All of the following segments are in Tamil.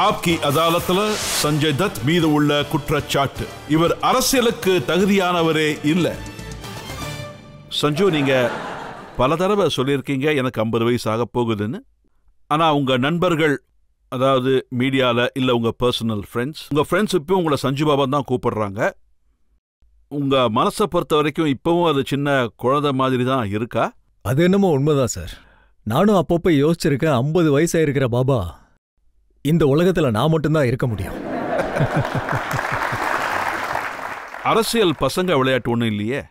ஆப்கி அதாலத்துல சஞ்சய் தத் மீது உள்ள குற்றச்சாட்டு. இவர் அரசியலுக்கு தகுதியானவரே இல்ல. சஞ்சு, நீங்க பல தடவை சொல்லியிருக்கீங்க எனக்கு 50 வயசு ஆக போகுதுன்னு. ஆனா உங்க நண்பர்கள், அதாவது மீடியால இல்ல உங்க பர்சனல் ஃப்ரெண்ட்ஸ், உங்க ஃப்ரெண்ட்ஸ் இப்போ உங்களை சஞ்சு பாபா தான் கூப்பிடுறாங்க. உங்க மனசை பொறுத்த வரைக்கும் இப்பவும் அது சின்ன குழந்தை மாதிரி தான் இருக்கா? அது என்னமோ உண்மைதான் சார். நானும் அப்பப்போ யோசிச்சிருக்கேன், 50 வயசாயிருக்கிற பாபா இந்த உலகத்துல நான் மட்டும்தான் இருக்க முடியும். அரசியல் பசங்க விளையாட்டு ஒண்ணும் இல்லையே.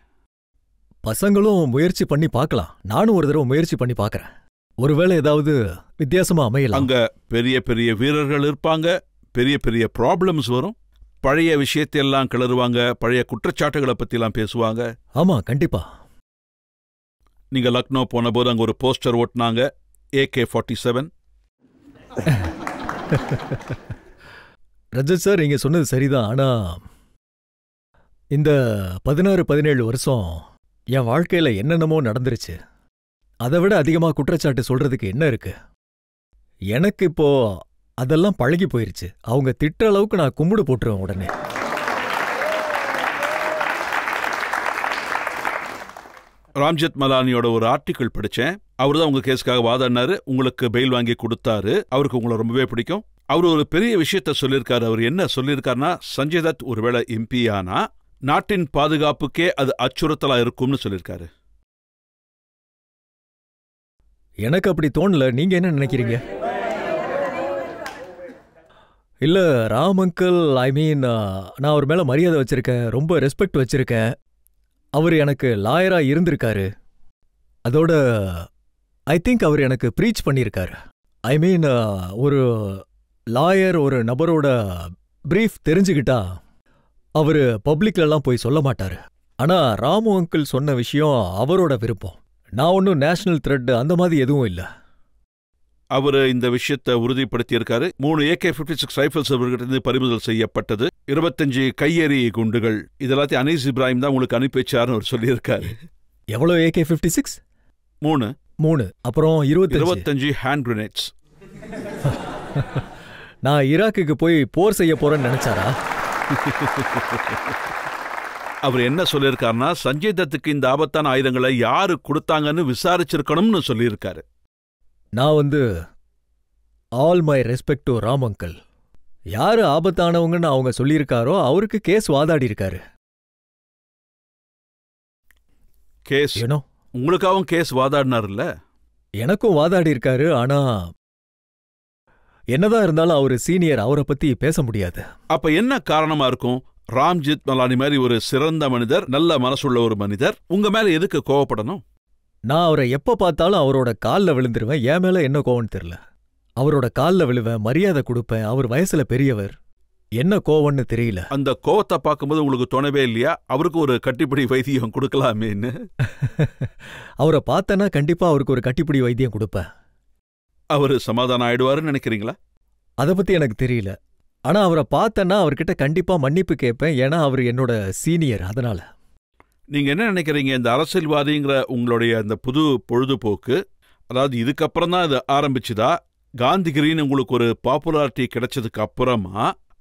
பசங்களும் முயற்சி பண்ணி பார்க்கலாம். நானும் ஒரு தடவை முயற்சி பண்ணி பார்க்கறேன். ஒருவேளை ஏதாவது வித்தியாசமா அமையலாம். அங்க பெரிய பெரிய வீரர்கள் இருப்பாங்க, பெரிய பெரிய ப்ராப்ளம்ஸ் வரும், பழைய விஷயத்தையெல்லாம் கிளறுவாங்க, பழைய குற்றச்சாட்டுகளை பத்திலாம் பேசுவாங்க. ஆமா, கண்டிப்பா. நீங்க லக்னோ போன போது அங்க ஒரு போஸ்டர் ஓட்டினாங்க, AK-47. ரஜத் சார், நீங்க சொன்னது சரிதான். ஆனா இந்த 16-17 வருஷம் என் வாழ்க்கையில என்னென்னமோ நடந்துருச்சு. அதை விட அதிகமா குற்றச்சாட்டு சொல்றதுக்கு என்ன இருக்கு? எனக்கு இப்போ அதெல்லாம் பழகி போயிருச்சு. அவங்க திட்டுற அளவுக்கு நான் கும்பிடு போட்டுருவேன் உடனே. ராம்ஜெத் மலானியோட ஒரு ஆர்டிக்கிள் படிச்சேன். அவர் தான் உங்க கேஸுக்காக வாதாடினாரு, உங்களுக்கு பெயில் வாங்கி கொடுத்தாரு. அவருக்கு உங்களை ரொம்பவே பிடிக்கும். அவர் ஒரு பெரிய விஷயத்த சொல்லியிருக்காரு. அவர் என்ன சொல்லியிருக்காருன்னா, சஞ்சய் தத் ஒருவேளை எம்பி ஆனா நாட்டின் பாதுகாப்புக்கே அது அச்சுறுத்தலா இருக்கும்னு சொல்லியிருக்காரு. எனக்கு அப்படி தோணல. நீங்க என்ன நினைக்கிறீங்க? இல்ல ராம் அங்கிள், நான் அவர் மேல மரியாதை வச்சிருக்கேன், ரொம்ப ரெஸ்பெக்ட் வச்சிருக்கேன். அவர் எனக்கு லாயரா இருந்திருக்காரு. அதோட ஐ திங்க் அவர் எனக்கு ப்ரீச் பண்ணியிருக்காரு. ஒரு லாயர் ஒரு நபரோட பிரீஃப் தெரிஞ்சுக்கிட்டா அவரு பப்ளிக்லலாம் போய் சொல்ல மாட்டாரு. ஆனா ராமு அங்கிள் சொன்ன விஷயம் அவரோட விருப்பம். நான் ஒன்னும் நேஷனல் த்ரெட் அந்த மாதிரி எதுவும் இல்லை. அவரு இந்த விஷயத்தை உறுதிப்படுத்தியிருக்காரு. 3 AK-56 ரைஃபிள்ஸ் அவர்கிட்ட பறிமுதல் செய்யப்பட்டது. 25 கையெறி குண்டுகள். இதெல்லாத்தையும் அனீஸ் இப்ராஹிம் தான் உங்களுக்கு அனுப்பி வச்சாருன்னு அவர் சொல்லியிருக்காரு. எவ்வளோ AK-56? 3. அப்புறம் 25 ஹேண்ட் கிரனேட்ஸ். நான் ஈராக்குக்கு போய் போர் செய்ய போறேன்னு நினைச்சாரா? அவர் என்ன சொல்லியிருக்காருன்னா, சஞ்சய் தத்துக்கு இந்த ஆபத்தான ஆயுதங்களை யாரு கொடுத்தாங்கன்னு விசாரிச்சிருக்கணும்னு சொல்லியிருக்காரு. நான் all my respect to Ram uncle. யாரு ஆபத்தானவங்கன்னு அவங்க சொல்லியிருக்காரோ அவருக்கு கேஸ் வாதாடி இருக்காரு. கேஸ் உங்களுக்காகவும் கேஸ் வாதாடினார்ல? எனக்கும் வாதாடி இருக்காரு. ஆனா என்னதான் இருந்தாலும் அவரு சீனியர், அவரை பத்தி பேச முடியாது. அப்ப என்ன காரணமா இருக்கும்? ராம்ஜெத் மலானி மாதிரி ஒரு சிறந்த மனிதர், நல்ல மனசுள்ள ஒரு மனிதர், உங்க மேல எதுக்கு கோவப்படணும்? நான் அவரை எப்ப பார்த்தாலும் அவரோட காலில் விழுந்துருவேன். என் மேல என்ன கோவம்னு தெரியல. அவரோட காலில் விழுவேன், மரியாதை கொடுப்பேன். அவர் வயசுல பெரியவர், என்ன கோவம்னு தெரியல. அந்த கோவத்தை பார்க்கும்போது உங்களுக்கு தோணவே இல்லையா அவருக்கு ஒரு கட்டிப்பிடி வைத்தியம் கொடுக்கலாமேன்னு? அவரை பார்த்தனா கண்டிப்பா அவருக்கு ஒரு கட்டிப்பிடி வைத்தியம் கொடுப்பேன். அவரு சமாதானம் ஆயிடுவாருன்னு நினைக்கிறீங்களா? அதை பத்தி எனக்கு தெரியல. ஆனா அவரை பார்த்தனா அவர்கிட்ட கண்டிப்பா மன்னிப்பு கேட்பேன். ஏன்னா அவர் என்னோட சீனியர். அதனால நீங்க என்ன நினைக்கிறீங்க? இந்த அரசியல்வாதிங்கிற உங்களுடைய அந்த புது பொழுதுபோக்கு, அதாவது இதுக்கப்புறம் தான் இது ஆரம்பிச்சுதா? காந்திகிரின்னு உங்களுக்கு ஒரு பாப்புலாரிட்டி கிடைச்சதுக்கு அப்புறமா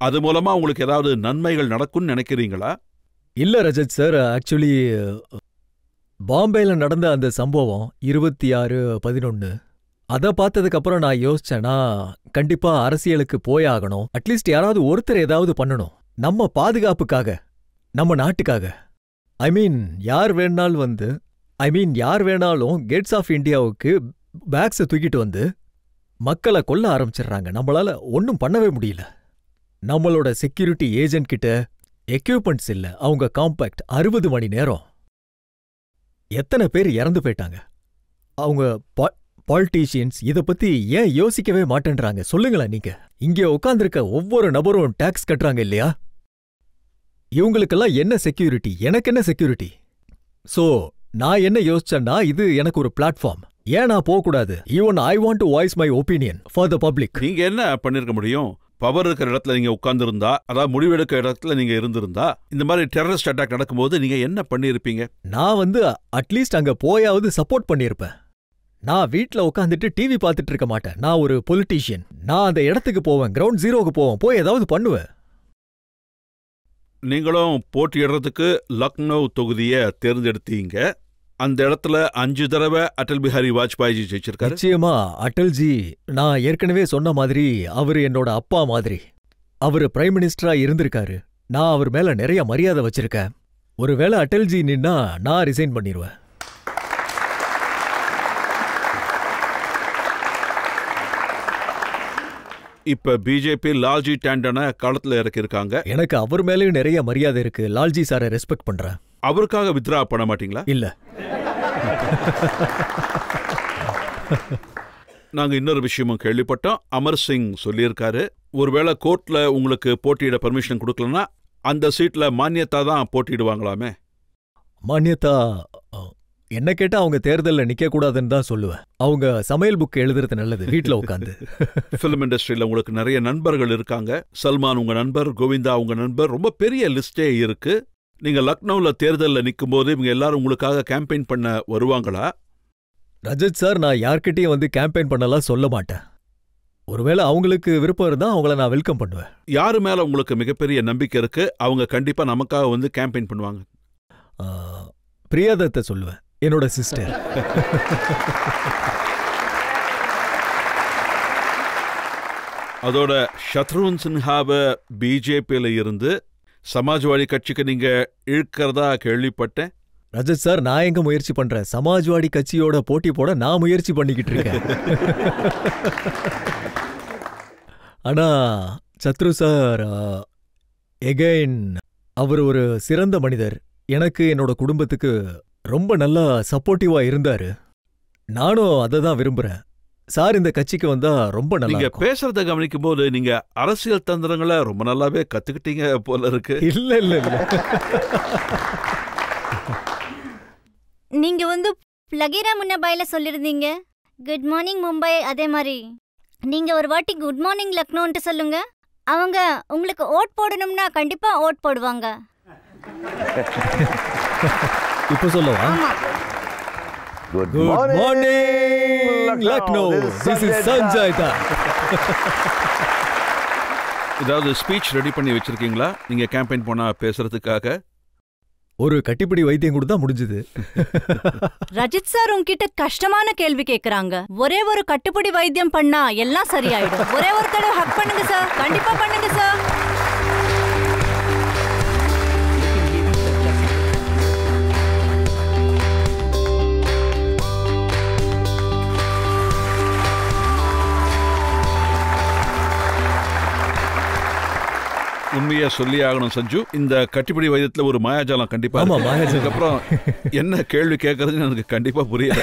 அது மூலமா உங்களுக்கு ஏதாவது நன்மைகள் நடக்கும்னு நினைக்கிறீங்களா? இல்ல ரஜத் சார், ஆக்சுவலி பாம்பேல நடந்த அந்த சம்பவம் 26/11 அதை பார்த்ததுக்கு அப்புறம் நான் யோசிச்சேன்னா, கண்டிப்பா அரசியலுக்கு போயாகணும். அட்லீஸ்ட் யாராவது ஒருத்தர் ஏதாவது பண்ணணும் நம்ம பாதுகாப்புக்காக, நம்ம நாட்டுக்காக. யார் வேணாலும் கேட்ஸ் ஆஃப் இந்தியாவுக்கு பேக்ஸை தூக்கிட்டு மக்களை கொல்ல ஆரம்பிச்சிடுறாங்க. நம்மளால ஒன்னும் பண்ணவே முடியல. நம்மளோட செக்யூரிட்டி ஏஜென்ட் கிட்ட எக்யூப்மெண்ட்ஸ் இல்ல. அவங்க காம்பேக்ட் 60 மணி நேரம். எத்தனை பேர் இறந்து போயிட்டாங்க. அவங்க பாலிட்டிஷியன்ஸ் இத பத்தி ஏன் யோசிக்கவே மாட்டேன்றாங்க? சொல்லுங்களேன் நீங்க. இங்கே உட்கார்ந்திருக்க ஒவ்வொரு நபரும் டாக்ஸ் கட்டுறாங்க இல்லையா? இவங்களுக்கெல்லாம் என்ன செக்யூரிட்டி? எனக்கு என்ன செக்யூரிட்டி? சோ நான் என்ன யோசிச்சேன்னா, இது எனக்கு ஒரு பிளாட்ஃபார்ம். ஏன் நான் போகக்கூடாது? Even I want to voice my opinion for the public. நீங்க என்ன பண்ணிருக்க முடியும்? பவர் இருக்கிற இடத்துல நீங்க உட்கார்ந்திருந்தா, அதாவது முடிவெடுக்கிற இடத்துல நீங்க இருந்திருந்தா, இந்த மாதிரி டெரரிஸ்ட் அட்டாக் நடக்கும்போது நீங்க என்ன பண்ணிருப்பீங்க? நான் அட்லீஸ்ட் அங்க போயாவது சப்போர்ட் பண்ணிருப்பேன். நான் வீட்ல உட்காந்துட்டு டிவி பார்த்துட்டு இருக்க மாட்டேன். நான் ஒரு பொலிட்டீஷியன். நான் அந்த இடத்துக்கு போவேன், கிரவுண்ட் ஜீரோக்கு போவேன், போய் ஏதாவது பண்ணுவேன். நீங்களும் போட்டியிடுறதுக்கு லக்னோ தொகுதியை தேர்ந்தெடுத்தீங்க. அந்த இடத்துல 5 தடவை அடல் பிஹாரி வாஜ்பாய்ஜி ஜெயிச்சிருக்காரு. நிச்சயமா அடல்ஜி, நான் ஏற்கனவே சொன்ன மாதிரி அவரு என்னோட அப்பா மாதிரி. அவரு பிரைம் மினிஸ்டரா இருந்திருக்காரு. நான் அவர் மேல நிறைய மரியாதை வச்சிருக்கேன். ஒருவேளை அடல்ஜி நின்னா நான் ரிசைன் பண்ணிடுவேன். இப்ப பிஜேபி லால்ஜி டாண்டனை களத்துல இறக்கிருக்காங்க. எனக்கு அவர் மேலேயும் நிறைய மரியாதை இருக்கு. லால்ஜி சாரை ரெஸ்பெக்ட் பண்றேன். அவருக்காக வித்ரா பண்ண மாட்டீங்களா? இல்ல. நாங்க இன்னொரு விஷயமும் கேள்விப்பட்டோம். அமர் சிங் சொல்லியிருக்காரு, ஒருவேளை கோர்ட்ல உங்களுக்கு போட்டியிட பர்மிஷன் கொடுக்கலன்னா அந்த சீட்ல மானியத்தா தான் போட்டியிடுவாங்களாமே. மானியத்தா என்ன கேட்டா அவங்க தேர்தலில் நிக்க கூடாதுன்னு தான் சொல்லுவேன். அவங்க சமையல் புக் எழுதுறது நல்லது, வீட்டுல உட்காந்து. பிலிம் இண்டஸ்ட்ரியில உங்களுக்கு நிறைய நண்பர்கள் இருக்காங்க. சல்மான் உங்க நண்பர், கோவிந்தா உங்க நண்பர், ரொம்ப பெரிய லிஸ்டே இருக்கு. நீங்க லக்னோல தேர்தலில் நிற்கும் போது இவங்க எல்லாரும் உங்களுக்காக கேம்பெயின் பண்ண வருவாங்களா? ரஜத் சார், நான் யார்கிட்டயும் வந்து கேம்பெயின் பண்ணலாம் சொல்ல மாட்டேன். ஒருவேளை அவங்களுக்கு விருப்பம் இருந்தா அவங்கள நான் வெல்கம் பண்ணுவேன். யாரு மேல உங்களுக்கு மிகப்பெரிய நம்பிக்கை இருக்கு அவங்க கண்டிப்பா நமக்காக வந்து கேம்பெயின் பண்ணுவாங்க? பிரியாதத்தை சொல்லுவேன், என்னோட சிஸ்டர். அதோட சத்ருவன் சின்ஹாவை பிஜேபியில இருந்து சமாஜ்வாடி கட்சிக்கு நீங்க இழுக்கிறதா கேள்விப்பட்டேன். ரஜத் சார், நான் எங்க முயற்சி பண்றேன்? சமாஜ்வாடி கட்சியோட போட்டி போட நான் முயற்சி பண்ணிக்கிட்டு இருக்கேன். ஆனா சத்ரு சார் எகைன் அவர் ஒரு சிறந்த மனிதர். எனக்கு என்னோட குடும்பத்துக்கு ரொம்ப நல்லா சப்போர்ட்டிவா இருந்தாரு. நானும் அதை தான் விரும்புறேன். சார் இந்த கட்சிக்கு வந்தா ரொம்ப நல்லா. நீங்க பேசுறத கவனிக்கும் போது நீங்க அரசியல் தந்திரங்களை ரொம்ப நல்லாவே கத்துக்கிட்டீங்க போல இருக்கு. இல்ல இல்ல இல்ல. நீங்க வந்து லகீரா முன்னபாயில சொல்லிருந்தீங்க குட் மார்னிங் மும்பை. அதே மாதிரி நீங்க ஒரு வாட்டி குட் மார்னிங் லக்னோன்ட்டு சொல்லுங்க. அவங்க உங்களுக்கு ஓட் போடணும்னா கண்டிப்பா ஓட் போடுவாங்க. இப்போ சொல்லவா? Good Good morning, Lucknow. This is Sanjay Da. ஏதாவது ஸ்பீச் ரெடி பண்ணி வச்சிருக்கீங்களா நீங்க கேம்பெயின் போனா பேசுறதுக்காக? ஒரு கட்டிப்பிடி வைத்தியம் கொடுத்தா முடிஞ்சது. ரஜித் சார் உங்ககிட்ட கஷ்டமான கேள்வி கேக்குறாங்க. ஒரே ஒரு கட்டுப்படி வைத்தியம் பண்ணா எல்லாம் சரியாயிடும். ஒரே ஒரு தடவை ஹக் பண்ணுங்க சார். கண்டிப்பா பண்ணுங்க சார். உண்மையா சொல்லி ஆகணும் சஞ்சு, இந்த கட்டிப்பிடி வைத்தியத்துல ஒரு மாயாஜாலம் கண்டிப்பா. ஆமா, மாயாஜாலம். அப்புறம் என்ன கேள்வி கேட்கறதுன்னு எனக்கு கண்டிப்பா புரியல.